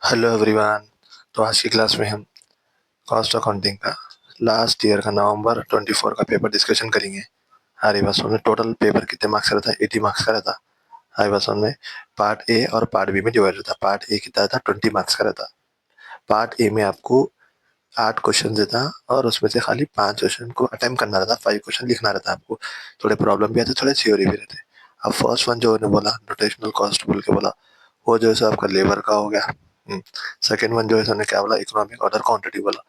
Hello everyone. तो आज की क्लास में हम कॉस्ट अकाउंटिंग का लास्ट ईयर का नवंबर 24 का पेपर डिस्कशन करेंगे। हमारी बात सुन में टोटल पेपर कितने मार्क्स का रहता है? 80 मार्क्स का रहता। हमारी बात सुन में पार्ट ए और पार्ट बी में डिवाइड रहता। पार्ट ए कितना रहता? 20 मार्क्स का रहता। पार्ट ए में आपको 8 क्वेश्चन देता और उसमें से खाली 5 क्वेश्चन को अटेम्प्ट करना रहता, 5 क्वेश्चन लिखना रहता आपको। थोड़े प्रॉब्लम भी आते, थोड़े थ्योरी भी रहते। अब फर्स्ट वन जो उन्होंने बोला नोटेशनल कॉस्ट बोल के बोला, वो जो है सो आपका लेबर का हो गया। सेकंड वन जो है उन्होंने क्या बोला? इकोनॉमिक ऑर्डर क्वांटिटी बोला।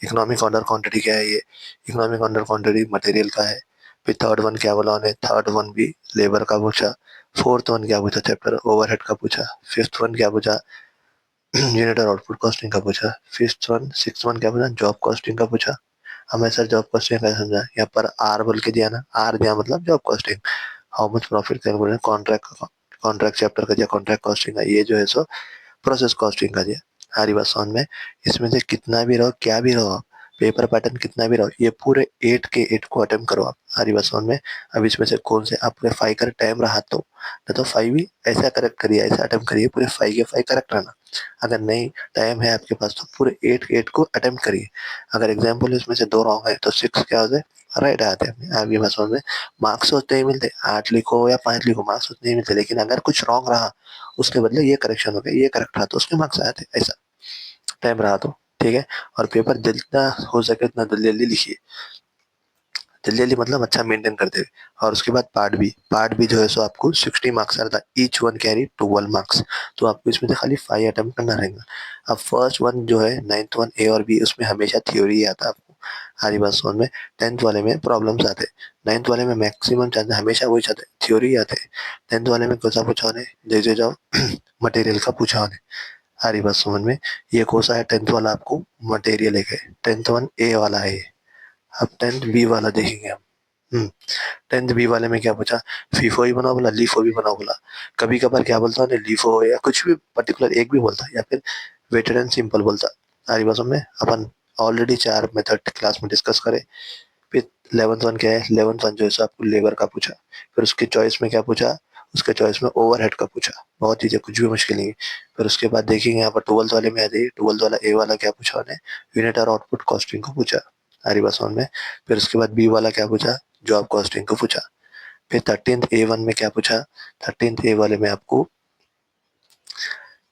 इकोनॉमिक ऑर्डर क्वांटिटी क्या है? ये इकोनॉमिक ऑर्डर क्वांटिटी मटेरियल का है। फिर थर्ड वन क्या बोला उन्हें? थर्ड वन भी लेबर का पूछा। फोर्थ वन क्या पूछा? चैप्टर ओवरहेड का पूछा। फिफ्थ वन क्या पूछा? यूनिट और आउटपुट कॉस्टिंग का पूछा। फिफ्थ वन सिक्स वन क्या पूछा? जॉब कॉस्टिंग का पूछा। हमें सर जॉब कॉस्टिंग कैसे समझा? यहाँ पर आर बोल के दिया ना, आर दिया मतलब job costing. How much profit calculate, contract contract chapter का दिया कॉन्ट्रैक्ट कॉस्टिंग का। ये जो है सो प्रोसेस कॉस्टिंग का दिया। हमारी बात समझ में? इसमें से कितना भी रहो, क्या भी रहो आप, पेपर पैटर्न कितना भी रहो, ये पूरे 8 के 8 को अटेम्प्ट करो आप। हमारी बात समझ में? अब इसमें से कौन से आप पूरे 5 का टाइम रहा तो नहीं तो 5 भी ऐसा करेक्ट करिए, ऐसा अटेम्प्ट करिए, पूरे 5 के 5 करेक्ट रहना। अगर नहीं टाइम है आपके पास तो पूरे 8 के 8 को अटेम्प्ट करिए। अगर एग्जाम्पल इसमें से 2 रॉन्ग है तो 6 क्या होते? राइट आते हैं। आप ये बात समझ में? मार्क्स उतने ही मिलते, 8 लिखो या 5 लिखो, मार्क्स उतने ही मिलते। लेकिन अगर कुछ रॉन्ग रहा उसके बदले ये करेक्शन हो गया, ये करेक्ट रहा तो उसके मार्क्स आए थे। ऐसा टाइम रहा तो ठीक है। और पेपर जितना हो सके उतना जल्दी जल्दी लिखिए। जल्दी जल्दी मतलब अच्छा मेंटेन करते हुए। और उसके बाद पार्ट बी जो है सो आपको 60 मार्क्स आ रहा था। Each one carry 12 marks. तो आपको इसमें से खाली 5 अटेम्प्ट करना रहेगा। अब फर्स्ट वन जो है नाइन्थ वन ए और बी, उसमें हमेशा थ्योरी ही आता है आपको। हरी बात समझ में? 10th वाले में प्रॉब्लम्स आते हैं। 9th वाले में मैक्सिमम चाहते हमेशा वही चाहते थ्योरी आते हैं। 10th वाले में कौन सा पूछा उन्हें? जैसे जाओ मटेरियल का पूछा उन्हें। हरी बात समझ में? ये कौन सा है? 10th वाला आपको मटेरियल है। 10th वन ए वाला है ये। अब 10th बी वाला देखेंगे हम। 10th बी वाले में क्या पूछा? फीफो ही बनाओ बोला, लीफो भी बनाओ बोला। कभी कभार क्या बोलता है लीफो या कुछ भी पर्टिकुलर एक भी बोलता है, या फिर वेटेड एंड सिंपल बोलता। हरी बात में अपन ऑलरेडी 4 मेथड क्लास में डिस्कस करे। फिर 11th वन क्या है? 11th वन जो है सो आपको लेबर का पूछा। फिर उसके चॉइस में क्या पूछा? उसके चॉइस में ओवरहेड का पूछा। बहुत चीजें, कुछ भी मुश्किल नहीं है। फिर उसके बाद देखेंगे यहाँ पर 12th वाले में आ जाइए। 12th वाला ए वाला क्या पूछा उन्हें? यूनिट और आउटपुट कॉस्टिंग को पूछा। हरी बात समझ में? फिर उसके बाद बी वाला क्या पूछा? जॉब कॉस्टिंग को पूछा। फिर 13th ए वन में क्या पूछा? 13th ए वाले में आपको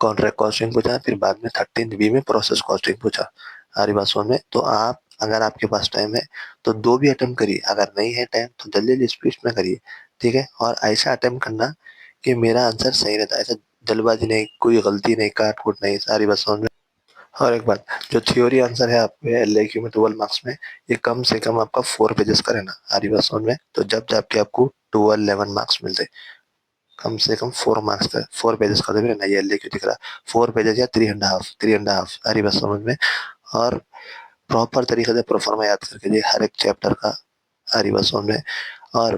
कॉन्ट्रैक्ट कॉस्टिंग पूछा। फिर बाद में 13th बी में प्रोसेस कॉस्टिंग पूछा। हमारी बात समझ में? तो आप अगर आपके पास टाइम है तो 2 भी अटेम्प्ट करिए, अगर नहीं है टाइम तो जल्दी जल्दी स्पीड में करिए। ठीक है। और ऐसा अटेम्प्ट करना कि मेरा आंसर सही रहता है, ऐसा जल्दबाजी नहीं, कोई गलती नहीं, काट कूट नहीं। सारी बात समझ में? और एक बात, जो थ्योरी आंसर है आपके एलएक्यू में 12 मार्क्स में, ये कम से कम आपका 4 पेजेस का रहना। हमारी बात समझ में? तो जब जाके आपको 12 11 मार्क्स मिलते, कम से कम 4 मार्क्स का 4 पेजेस का तो भी रहना। ये एलएक्यू दिख रहा, 4 पेजेस या 3.5 3.5। हमारी बात समझ में? और प्रॉपर तरीके से प्रोफार्मा याद करके दिए हर एक चैप्टर का। हमारी बात समझ में? और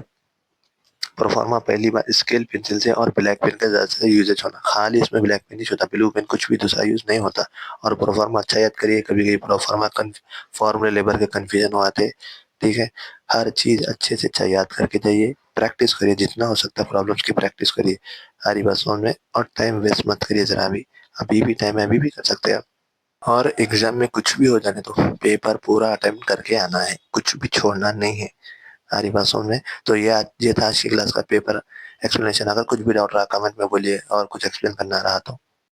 प्रोफार्मा पहली बार स्केल पेंसिल से और ब्लैक पेन का ज्यादा यूजेज होना, खाली इसमें ब्लैक पेन ही होता, ब्लू पेन कुछ भी दूसरा यूज नहीं होता। और प्रोफार्मा अच्छा याद करिए, कभी कभी प्रोफार्मा फॉर्मूले लेबर के कंफ्यूजन हो आते। ठीक है। हर चीज अच्छे से अच्छा याद करके जाइए, प्रैक्टिस करिए, जितना हो सकता है प्रॉब्लम्स की प्रैक्टिस करिए। हरी बात समझ में? और टाइम वेस्ट मत करिए जरा भी। अभी भी टाइम है, अभी भी कर सकते हैं आप। और एग्जाम में कुछ भी हो जाने तो पेपर पूरा अटेम्प्ट करके आना है, कुछ भी छोड़ना नहीं है। हमारी बात समझ में? तो ये था आज की क्लास का पेपर एक्सप्लेनेशन। अगर कुछ भी डाउट रहा कमेंट में बोलिए, और कुछ एक्सप्लेन करना रहा तो